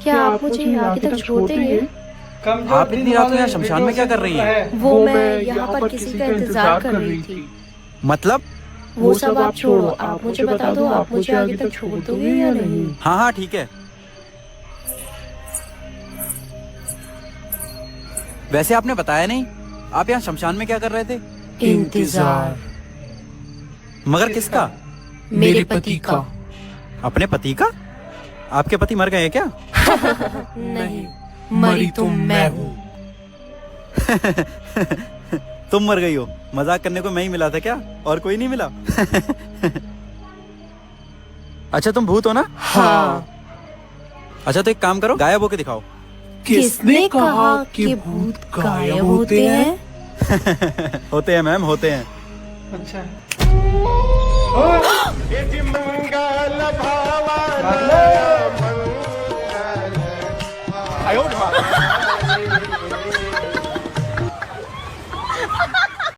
क्या आप मुझे यहाँ तक छोड़ देंगे? आप इतनी रात को यहाँ शमशान में क्या कर रही हैं? वो मैं यहाँ पर किसी का इंतजार कर रही थी। मतलब? वो सब आप छोड़ो, आप मुझे बता दो, आप मुझे आगे तक छोड़ दोगे या नहीं? हाँ हाँ ठीक है। वैसे आपने बताया नहीं, आप यहाँ शमशान में क्या कर रहे थे? इंतजार। मगर किसका? मेरे पति का। अपने पति का? आपके पति मर गए हैं क्या? नहीं, मरी तो मैं हूँ। तुम मर गई हो? मजाक करने को मैं ही मिला था क्या, और कोई नहीं मिला? अच्छा तुम भूत हो ना? हाँ। अच्छा तो एक काम करो, गायब होके दिखाओ। किसने कहा कि भूत गायब होते हैं? होते हैं मैम, होते हैं। अच्छा मंगल भावना